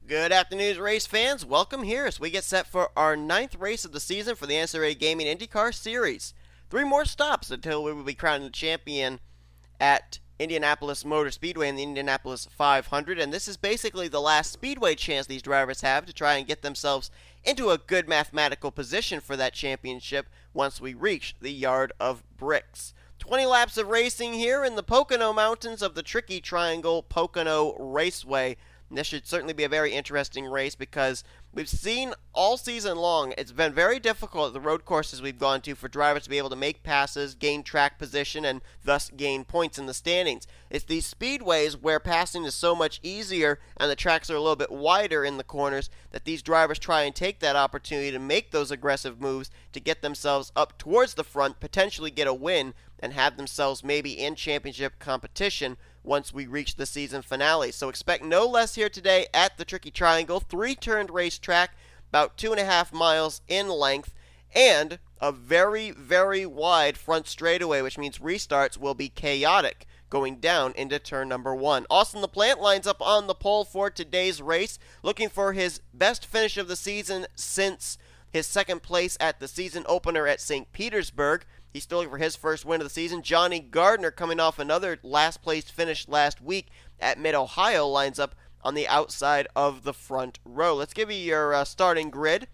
Good afternoon, race fans. Welcome here as we get set for our 9th race of the season for the NNSCRA Gaming Indycar Series. 3 more stops until we will be crowned the champion at Indianapolis Motor Speedway in the Indianapolis 500, and this is basically the last speedway chance these drivers have to try and get themselves into a good mathematical position for that championship once we reach the Yard of Bricks. 20 laps of racing here in the Pocono Mountains of the Tricky Triangle Pocono Raceway. This should certainly be a very interesting race because we've seen all season long it's been very difficult at the road courses we've gone to for drivers to be able to make passes, gain track position, and thus gain points in the standings. It's these speedways where passing is so much easier and the tracks are a little bit wider in the corners that these drivers try and take that opportunity to make those aggressive moves to get themselves up towards the front, potentially get a win, and have themselves maybe in championship competition once we reach the season finale. So expect no less here today at the Tricky Triangle. 3-turned racetrack, about 2.5 miles in length, and a very, very wide front straightaway, which means restarts will be chaotic going down into turn number 1. Austin LaPlante lines up on the pole for today's race, looking for his best finish of the season since his second place at the season opener at St. Petersburg. He's still looking for his first win of the season. Johnny Gardner, coming off another last-place finish last week at Mid-Ohio, lines up on the outside of the front row. Let's give you your starting grid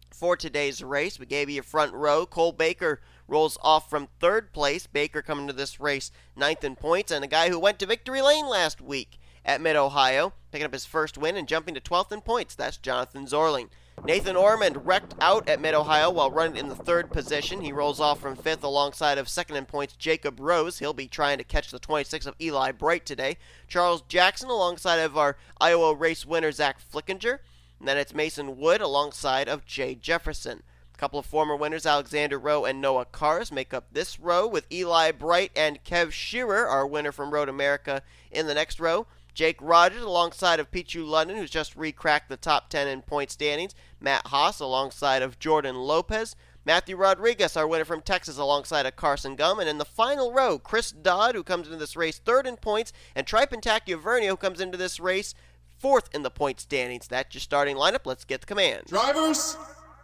for today's race. We gave you your front row. Cole Baker rolls off from 3rd place. Baker coming to this race 9th in points, and a guy who went to victory lane last week at Mid-Ohio, picking up his first win and jumping to 12th in points. That's Jonathan Zorling. Nathan Ormond wrecked out at Mid-Ohio while running in the 3rd position. He rolls off from 5th alongside of 2nd in points Jacob Rose. He'll be trying to catch the 26 of Eli Bright today. Charles Jackson alongside of our Iowa race winner Zach Flickinger. And then it's Mason Wood alongside of Jay Jefferson. A couple of former winners, Alexander Rowe and Noah Kars, make up this row with Eli Bright and Kev Shearer, our winner from Road America, in the next row. Jake Rogers alongside of Pichu London, who's just re-cracked the top 10 in point standings. Matt Haas alongside of Jordan Lopez. Matthew Rodriguez, our winner from Texas, alongside of Carson Gum. And in the final row, Chris Dodd, who comes into this race 3rd in points, and Tripentacchio Vernio, who comes into this race 4th in the point standings. That's your starting lineup. Let's get the command. Drivers,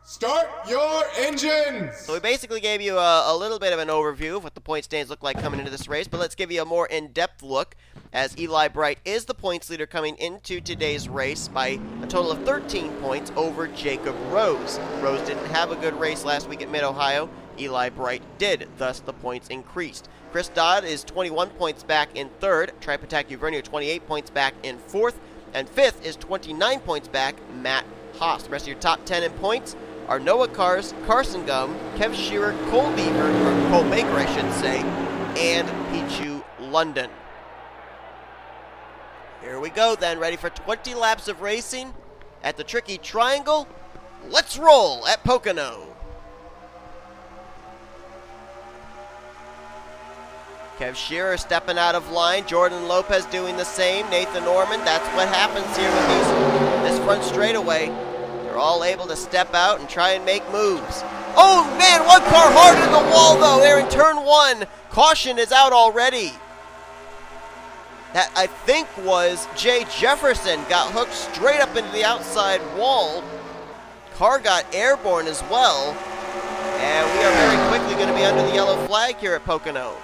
start your engines! So we basically gave you a little bit of an overview of what the point standings look like coming into this race, but let's give you a more in-depth look as Eli Bright is the points leader coming into today's race by a total of 13 points over Jacob Rose. Rose didn't have a good race last week at Mid-Ohio. Eli Bright did, thus the points increased. Chris Dodd is 21 points back in 3rd. Tripentacchio Vernio 28 points back in 4th. And 5th is 29 points back, Matt Haas. The rest of your top 10 in points are Noah Kars, Carson Gum, Kev Shearer, Cole Baker, I should say, and Pichu London. Here we go then, ready for 20 laps of racing at the Tricky Triangle. Let's roll at Pocono. Kev Shearer stepping out of line. Jordan Lopez doing the same. Nathan Ormond. That's what happens here with this front straightaway. They're all able to step out and try and make moves. Oh man, one car hard in the wall though. There in turn 1. Caution is out already. That, I think, was Jay Jefferson. Got hooked straight up into the outside wall. Car got airborne as well. And we are very quickly going to be under the yellow flag here at Pocono.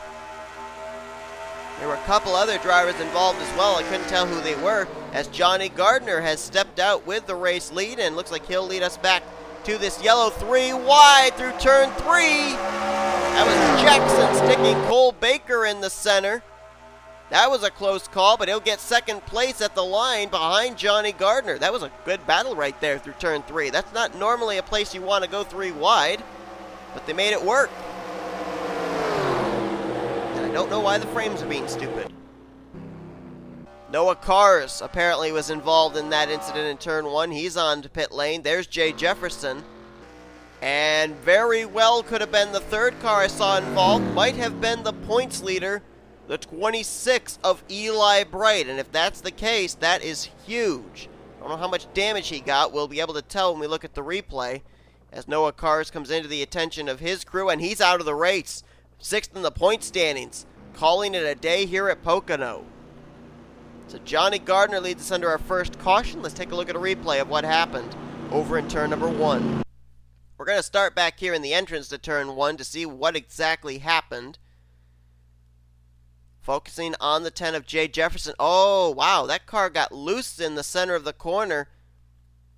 There were a couple other drivers involved as well. I couldn't tell who they were, as Johnny Gardner has stepped out with the race lead and looks like he'll lead us back to this yellow 3 wide through turn 3. That was Jackson sticking Cole Baker in the center. That was a close call, but he'll get 2nd place at the line behind Johnny Gardner. That was a good battle right there through turn 3. That's not normally a place you want to go 3 wide, but they made it work. And I don't know why the frames are being stupid. Noah Kars apparently was involved in that incident in turn 1. He's on to pit lane. There's Jay Jefferson. And very well could have been the 3rd car I saw involved. Might have been the points leader, the 26 of Eli Bright. And if that's the case, that is huge. I don't know how much damage he got. We'll be able to tell when we look at the replay, as Noah Kars comes into the attention of his crew, and he's out of the race. 6th in the point standings, calling it a day here at Pocono. So Johnny Gardner leads us under our first caution. Let's take a look at a replay of what happened over in turn number 1. We're going to start back here in the entrance to turn 1 to see what exactly happened. Focusing on the 10 of Jay Jefferson. Oh, wow, that car got loose in the center of the corner.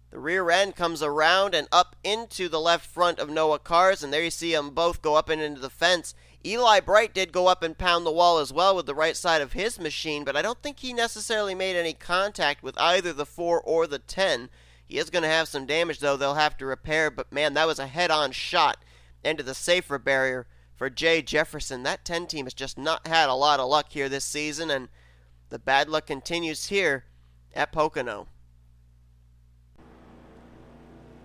The rear end comes around and up into the left front of Noah Cars, and there you see them both go up and into the fence. Eli Bright did go up and pound the wall as well with the right side of his machine, but I don't think he necessarily made any contact with either the 4 or the 10. He is going to have some damage, though, they'll have to repair, but man, that was a head-on shot into the safer barrier for Jay Jefferson. That 10 team has just not had a lot of luck here this season, and the bad luck continues here at Pocono.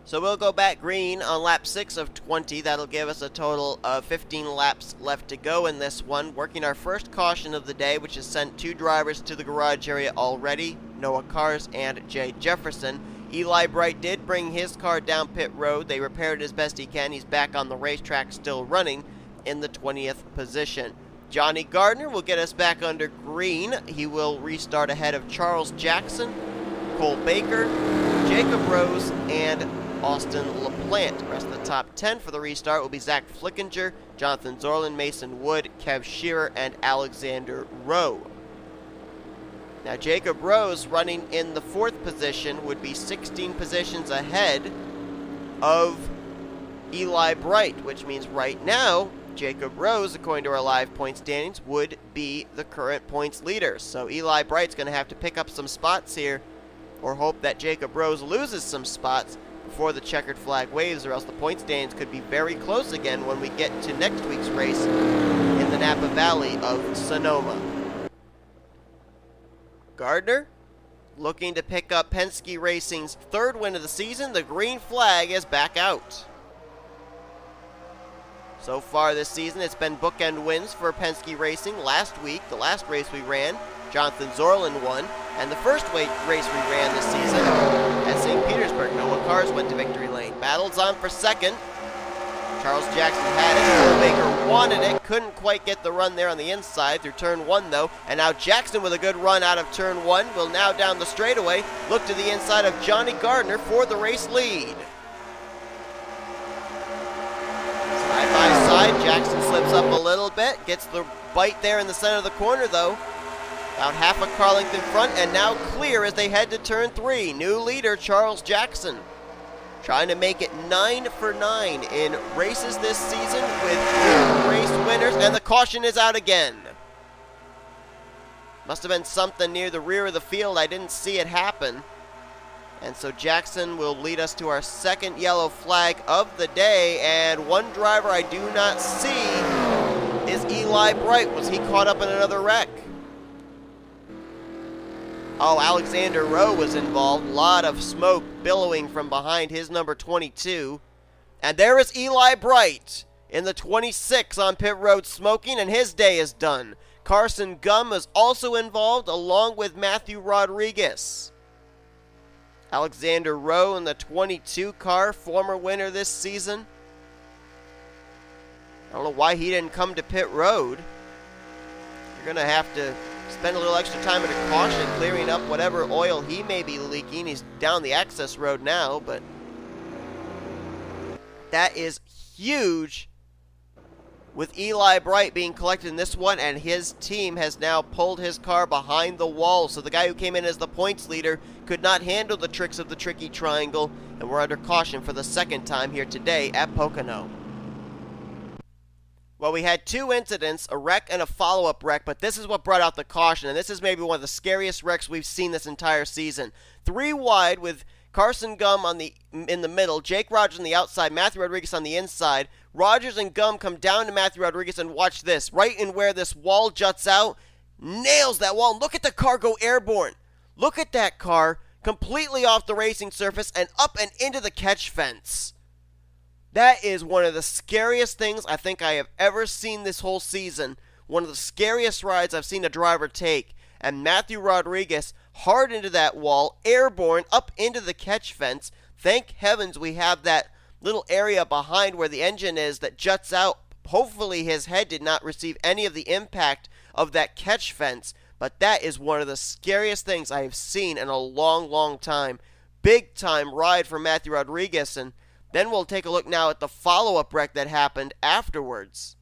So we'll go back green on lap 6 of 20. That'll give us a total of 15 laps left to go in this one. Working our first caution of the day, which has sent 2 drivers to the garage area already, Noah Cars and Jay Jefferson. Eli Bright did bring his car down pit road. They repaired it as best he can. He's back on the racetrack still running in the 20th position. Johnny Gardner will get us back under green. He will restart ahead of Charles Jackson, Cole Baker, Jacob Rose, and Austin LaPlante. The rest of the top 10 for the restart will be Zach Flickinger, Jonathan Zorlin, Mason Wood, Kev Shearer, and Alexander Rowe. Now Jacob Rose, running in the 4th position, would be 16 positions ahead of Eli Bright, which means right now Jacob Rose, according to our live point standings, would be the current points leader. So Eli Bright's going to have to pick up some spots here, or hope that Jacob Rose loses some spots before the checkered flag waves, or else the point standings could be very close again when we get to next week's race in the Napa Valley of Sonoma. Gardner looking to pick up Penske Racing's 3rd win of the season. The green flag is back out. So far this season, it's been bookend wins for Penske Racing. Last week, the last race we ran, Jonathan Zorlin won, and the first race we ran this season at St. Petersburg, Noah Cars went to victory lane. Battles on for 2nd. Charles Jackson had it. Cole Baker wanted it. Couldn't quite get the run there on the inside through turn 1, though. And now Jackson with a good run out of turn 1 will now down the straightaway look to the inside of Johnny Gardner for the race lead. Side by side, Jackson slips up a little bit. Gets the bite there in the center of the corner, though. About half a car length in front, and now clear as they head to turn 3. New leader, Charles Jackson, trying to make it 9 for 9 in races this season with 2 race winners, and the caution is out again. Must have been something near the rear of the field. I didn't see it happen. And so Jackson will lead us to our 2nd yellow flag of the day, and one driver I do not see is Eli Bright. Was he caught up in another wreck? Oh, Alexander Rowe was involved. A lot of smoke billowing from behind his number 22. And there is Eli Bright in the 26 on pit road smoking, and his day is done. Carson Gum is also involved, along with Matthew Rodriguez. Alexander Rowe in the 22 car, former winner this season. I don't know why he didn't come to pit road. You're going to have to spend a little extra time at a caution clearing up whatever oil he may be leaking. He's down the access road now, but that is huge with Eli Bright being collected in this one, and his team has now pulled his car behind the wall. So the guy who came in as the points leader could not handle the tricks of the tricky triangle, and we're under caution for the 2nd time here today at Pocono. Well, we had 2 incidents, a wreck and a follow-up wreck, but this is what brought out the caution, and this is maybe one of the scariest wrecks we've seen this entire season. 3 wide with Carson Gum in the middle, Jake Rogers on the outside, Matthew Rodriguez on the inside. Rogers and Gum come down to Matthew Rodriguez, and watch this. Right in where this wall juts out, nails that wall. Look at the car go airborne. Look at that car completely off the racing surface and up and into the catch fence. That is one of the scariest things I think I have ever seen this whole season. One of the scariest rides I've seen a driver take. And Matthew Rodriguez hard into that wall, airborne, up into the catch fence. Thank heavens we have that little area behind where the engine is that juts out. Hopefully his head did not receive any of the impact of that catch fence. but that is one of the scariest things I have seen in a long, long time. Big time ride for Matthew Rodriguez, and then we'll take a look now at the follow-up wreck that happened afterwards.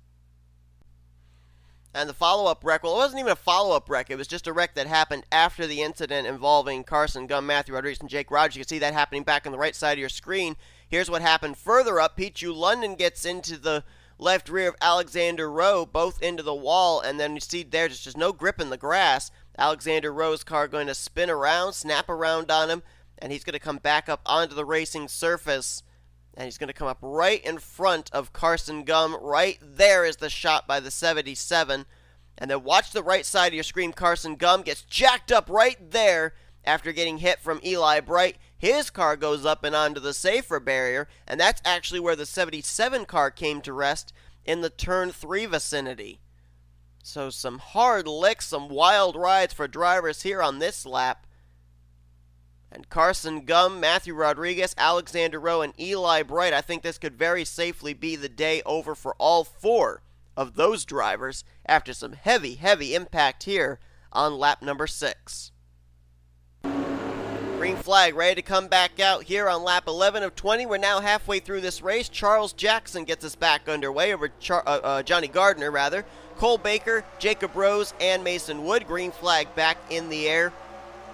And the follow-up wreck, well, it wasn't even a follow-up wreck. It was just a wreck that happened after the incident involving Carson Gum, Matthew Rodriguez, and Jake Rogers. You can see that happening back on the right side of your screen. Here's what happened further up. Pichu London gets into the left rear of Alexander Rowe, both into the wall, and then you see there's just no grip in the grass. Alexander Rowe's car going to spin around, snap around on him, and he's going to come back up onto the racing surface. And he's going to come up right in front of Carson Gum. Right there is the shot by the 77. And then watch the right side of your screen. Carson Gum gets jacked up right there after getting hit from Eli Bright. His car goes up and onto the safer barrier. And that's actually where the 77 car came to rest, in the turn 3 vicinity. So some hard licks, some wild rides for drivers here on this lap. And Carson Gum, Matthew Rodriguez, Alexander Rowe, and Eli Bright, I think this could very safely be the day over for all 4 of those drivers after some heavy, heavy impact here on lap number 6. Green flag ready to come back out here on lap 11 of 20. We're now halfway through this race. Charles Jackson gets us back underway over Johnny Gardner, rather. Cole Baker, Jacob Rose, and Mason Wood. Green flag back in the air.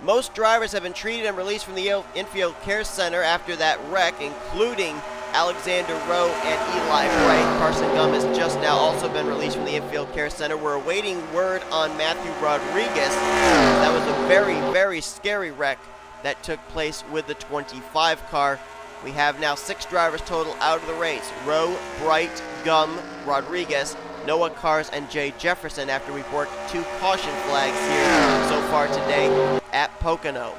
Most drivers have been treated and released from the infield care center after that wreck, including Alexander Rowe and Eli Bright. Carson Gum has just now also been released from the infield care center. We're awaiting word on Matthew Rodriguez. That was a very, very scary wreck that took place with the 25 car. We have now 6 drivers total out of the race. Rowe, Bright, Gum, Rodriguez, Noah Cars, and Jay Jefferson after we've worked 2 caution flags here so far today at Pocono.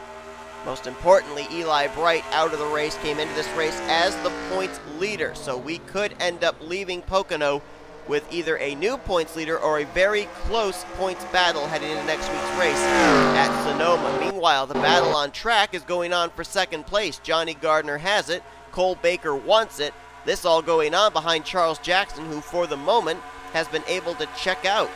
Most importantly, Eli Bright out of the race, came into this race as the points leader, so we could end up leaving Pocono with either a new points leader or a very close points battle heading into next week's race at Sonoma. Meanwhile, the battle on track is going on for second place. Johnny Gardner has it. Cole Baker wants it. This all going on behind Charles Jackson, who for the moment has been able to check out.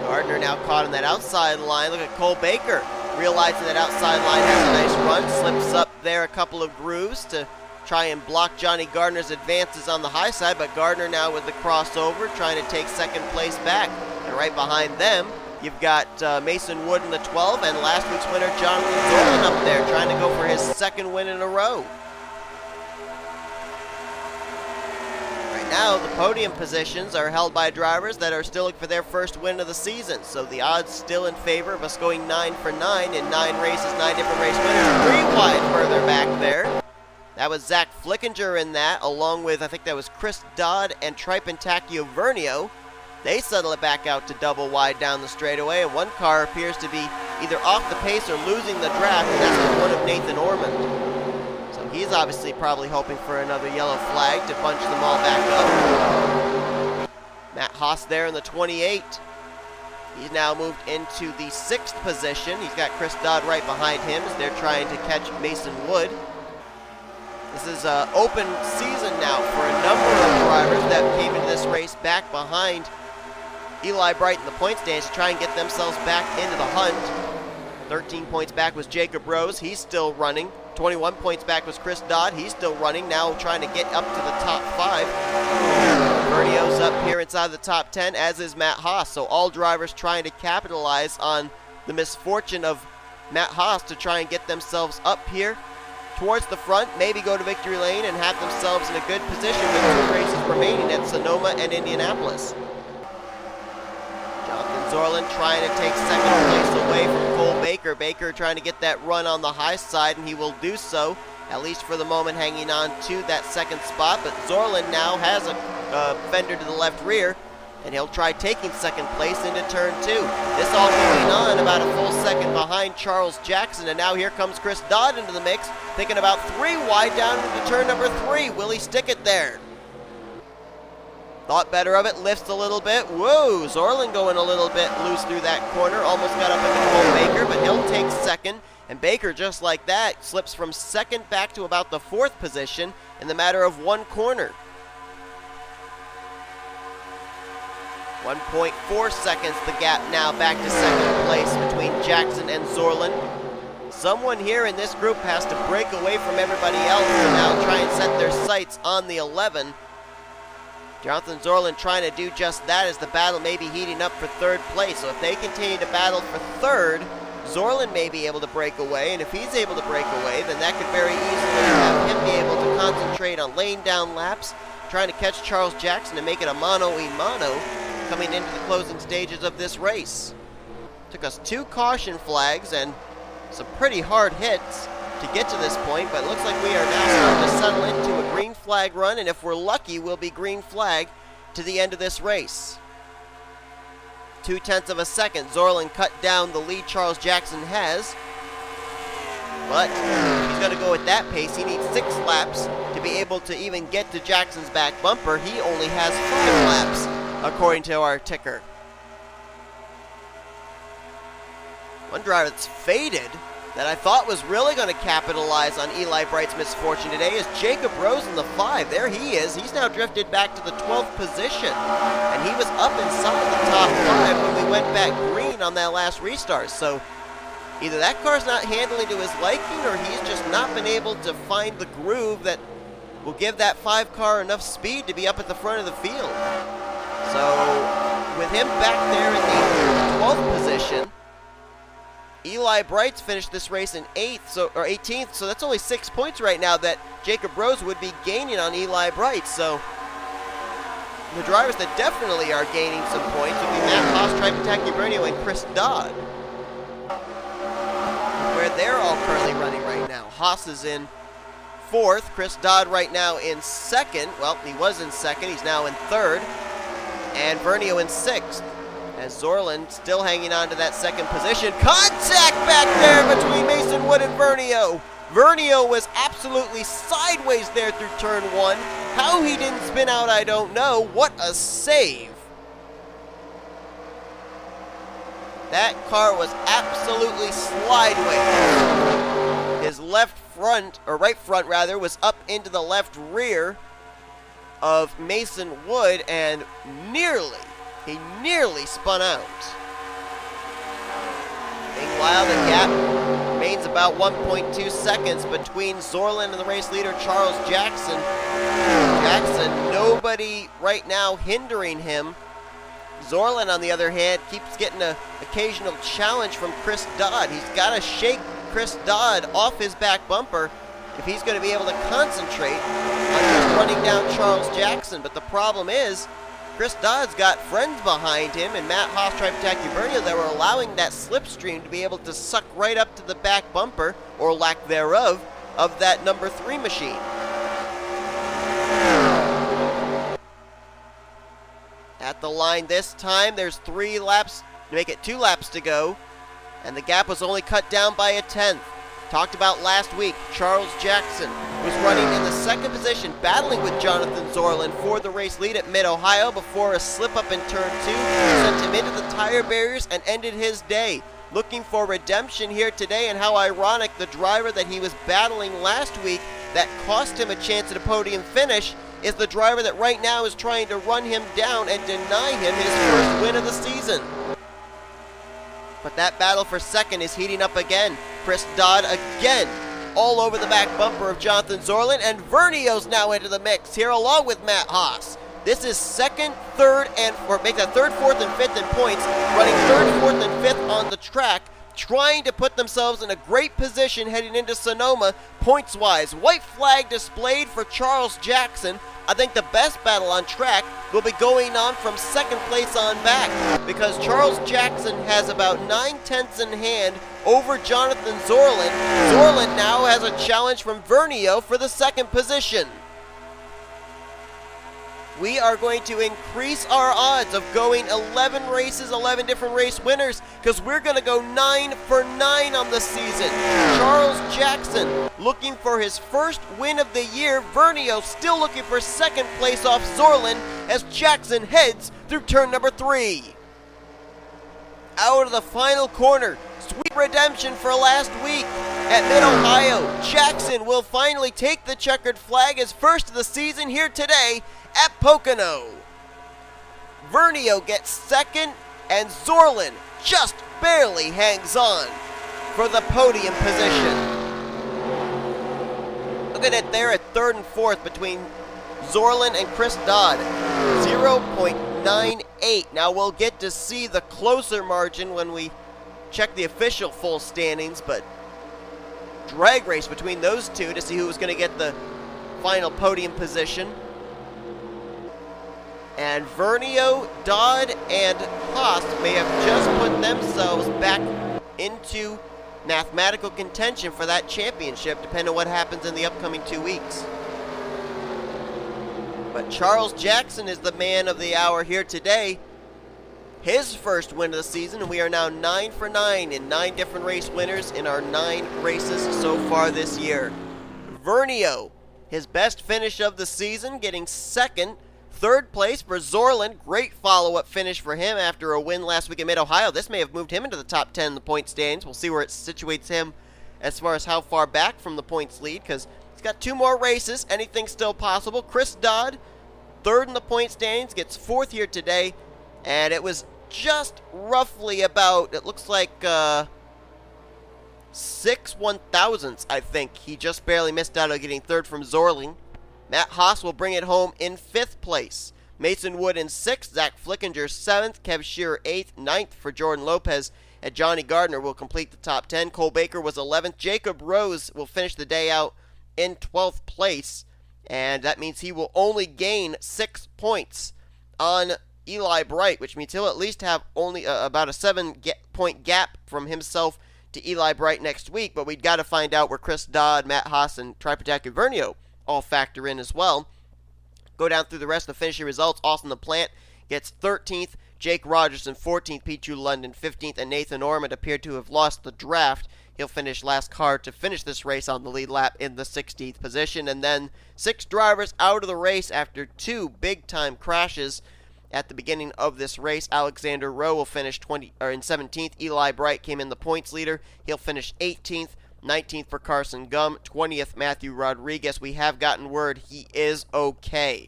Gardner now caught on that outside line. Look at Cole Baker, realizing that outside line has a nice run, slips up there a couple of grooves to try and block Johnny Gardner's advances on the high side, but Gardner now with the crossover trying to take second place back. And right behind them, you've got Mason Wood in the 12, and last week's winner Jonathan Zorlin up there trying to go for his second win in a row. Now, the podium positions are held by drivers that are still looking for their first win of the season, so the odds still in favor of us going 9 for 9 in 9 races, 9 different race winners. 3 wide further back there. That was Zach Flickinger in that, along with, I think that was Chris Dodd and Tripin Tachiovernio. They settle it back out to double wide down the straightaway, and one car appears to be either off the pace or losing the draft, and that's the one of Nathan Ormond. He's obviously probably hoping for another yellow flag to bunch them all back up. Matt Haas there in the 28. He's now moved into the 6th position. He's got Chris Dodd right behind him as they're trying to catch Mason Wood. This is an open season now for a number of drivers that came into this race back behind Eli Bright in the point stands to try and get themselves back into the hunt. 13 points back was Jacob Rose. He's still running. 21 points back was Chris Dodd. He's still running, now trying to get up to the top 5. Vernio's up here inside the top 10, as is Matt Haas. So all drivers trying to capitalize on the misfortune of Matt Haas to try and get themselves up here towards the front, maybe go to victory lane and have themselves in a good position with 2 races remaining at Sonoma and Indianapolis. Jonathan Zorlin trying to take second place away from Cole Baker. Baker trying to get that run on the high side, and he will do so, at least for the moment, hanging on to that second spot. But Zorlin now has a fender to the left rear, and he'll try taking second place into turn 2. This all going on about a full second behind Charles Jackson, and now here comes Chris Dodd into the mix, thinking about 3 wide down into turn number 3. Will he stick it there? Thought better of it, lifts a little bit. Whoa, Zorlin going a little bit loose through that corner. Almost got up into Cole Baker, but he'll take second. And Baker, just like that, slips from second back to about the 4th position in the matter of 1 corner. 1.4 seconds the gap now back to second place between Jackson and Zorlin. Someone here in this group has to break away from everybody else and now try and set their sights on the 11. Jonathan Zorlin trying to do just that as the battle may be heating up for third place. So if they continue to battle for third, Zorlin may be able to break away, and if he's able to break away, then that could very easily have him be able to concentrate on laying down laps, trying to catch Charles Jackson and make it a mano-a-mano coming into the closing stages of this race. Took us 2 caution flags and some pretty hard hits to get to this point, but it looks like we are now starting to settle into a green flag run, and if we're lucky, we'll be green flag to the end of this race. 0.2 of a second, Zorlin cut down the lead Charles Jackson has, but if he's going to go at that pace, he needs 6 laps to be able to even get to Jackson's back bumper. He only has 5 laps, according to our ticker. One driver that's faded that I thought was really going to capitalize on Eli Bright's misfortune today is Jacob Rose in the 5. There he is. He's now drifted back to the 12th position. And he was up inside the top 5 when we went back green on that last restart. So either that car's not handling to his liking, or he's just not been able to find the groove that will give that 5 car enough speed to be up at the front of the field. So with him back there in the 12th position, Eli Bright's finished this race in 18th, so that's only 6 points right now that Jacob Rose would be gaining on Eli Bright. So the drivers that definitely are gaining some points would be Matt Haas, Tripataki Bernio, and Chris Dodd, where they're all currently running right now. Haas is in 4th, Chris Dodd right now in 2nd. Well, he was in 2nd, he's now in 3rd, and Bernio in 6th. As Zorlin still hanging on to that 2nd position. Contact back there between Mason Wood and Vernio. Vernio was absolutely sideways there through turn 1. How he didn't spin out, I don't know. What a save. That car was absolutely slideways. His left front, or right front rather, was up into the left rear of Mason Wood and he nearly spun out. Meanwhile, the gap remains about 1.2 seconds between Zorlin and the race leader, Charles Jackson. Jackson, nobody right now hindering him. Zorlin, on the other hand, keeps getting an occasional challenge from Chris Dodd. He's got to shake Chris Dodd off his back bumper if he's going to be able to concentrate on just running down Charles Jackson. But the problem is, Chris Dodd's got friends behind him, and Matt Haas, Tripataki Bernio, that were allowing that slipstream to be able to suck right up to the back bumper, or lack thereof, of that number 3 machine. At the line this time, there's 3 laps to make it 2 laps to go, and the gap was only cut down by a 1/10. Talked about last week, Charles Jackson was running in the 2nd position, battling with Jonathan Zorlin for the race lead at Mid-Ohio before a slip-up in turn 2 sent him into the tire barriers and ended his day. Looking for redemption here today, and how ironic the driver that he was battling last week that cost him a chance at a podium finish is the driver that right now is trying to run him down and deny him his first win of the season. But that battle for 2nd is heating up again. Chris Dodd again all over the back bumper of Jonathan Zorlin, and Vernio's now into the mix here along with Matt Haas. This is 2nd, 3rd, make that 3rd, 4th, and 5th in points, running 3rd, 4th, and 5th on the track, trying to put themselves in a great position heading into Sonoma points-wise. White flag displayed for Charles Jackson. I think the best battle on track will be going on from 2nd place on back, because Charles Jackson has about 9/10 in hand over Jonathan Zorlin. Zorlin now has a challenge from Vernio for the 2nd position. We are going to increase our odds of going 11 races, 11 different race winners, because we're going to go 9 for 9 on the season. Charles Jackson looking for his first win of the year. Vernio still looking for 2nd place off Zorlin as Jackson heads through turn number 3. Out of the final corner, sweet redemption for last week at Mid-Ohio. Jackson will finally take the checkered flag as first of the season here today at Pocono. Vernio gets second, and Zorlin just barely hangs on for the podium position. Look at it there at third and fourth between Zorlin and Chris Dodd, 0.98. Now we'll get to see the closer margin when we check the official full standings, but drag race between those two to see who was going to get the final podium position. And Vernio, Dodd, and Haas may have just put themselves back into mathematical contention for that championship, depending on what happens in the upcoming 2 weeks. But Charles Jackson is the man of the hour here today. His first win of the season, and we are now 9 for 9 in 9 different race winners in our 9 races so far this year. Vernio, his best finish of the season, getting second. Third place for Zorlin. Great follow-up finish for him after a win last week in Mid-Ohio. This may have moved him into the top 10 in the point standings. We'll see where it situates him as far as how far back from the points lead, because he's got 2 more races. Anything's still possible. Chris Dodd, third in the point standings, gets fourth here today. And it was just roughly about, it looks like 6 1,000ths, I think. He just barely missed out on getting third from Zorlin. Matt Haas will bring it home in 5th place. Mason Wood in 6th, Zach Flickinger 7th, Kev Shearer 8th, 9th for Jordan Lopez, and Johnny Gardner will complete the top 10. Cole Baker was 11th. Jacob Rose will finish the day out in 12th place, and that means he will only gain 6 points on Eli Bright, which means he'll at least have only about a 7-point gap from himself to Eli Bright next week, but we've got to find out where Chris Dodd, Matt Haas, and Tripataki Vernio all factor in as well. Go down through the rest of the finishing results. Austin LaPlante gets 13th, Jake Rogers in 14th, Pichu London 15th, and Nathan Ormond appeared to have lost the draft. He'll finish last car to finish this race on the lead lap in the 16th position. And then 6 drivers out of the race after 2 big-time crashes at the beginning of this race. Alexander Rowe will finish in 17th. Eli Bright came in the points leader. He'll finish 18th. 19th for Carson Gum, 20th Matthew Rodriguez. We have gotten word he is okay.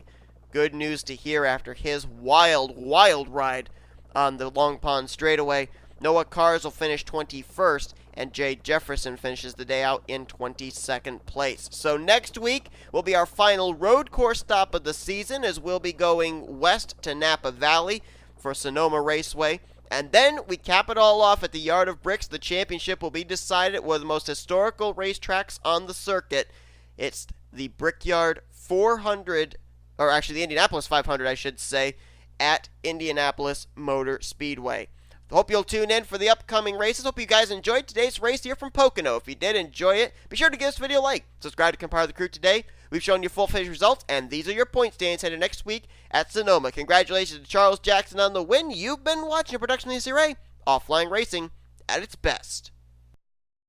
Good news to hear after his wild ride on the Long Pond straightaway. Noah Cars will finish 21st, and Jay Jefferson finishes the day out in 22nd place. So next week will be our final road course stop of the season, as we'll be going west to Napa Valley for Sonoma Raceway. And then we cap it all off at the Yard of Bricks. The championship will be decided at one of the most historical racetracks on the circuit. It's the Brickyard 400, or actually the Indianapolis 500, I should say, at Indianapolis Motor Speedway. Hope you'll tune in for the upcoming races. Hope you guys enjoyed today's race here from Pocono. If you did enjoy it, be sure to give this video a like. Subscribe to Compare the Crew today. We've shown you full finish results, and these are your point standings headed next week at Sonoma. Congratulations to Charles Jackson on the win. You've been watching a production of the NNSCRA, Offline Racing at its best.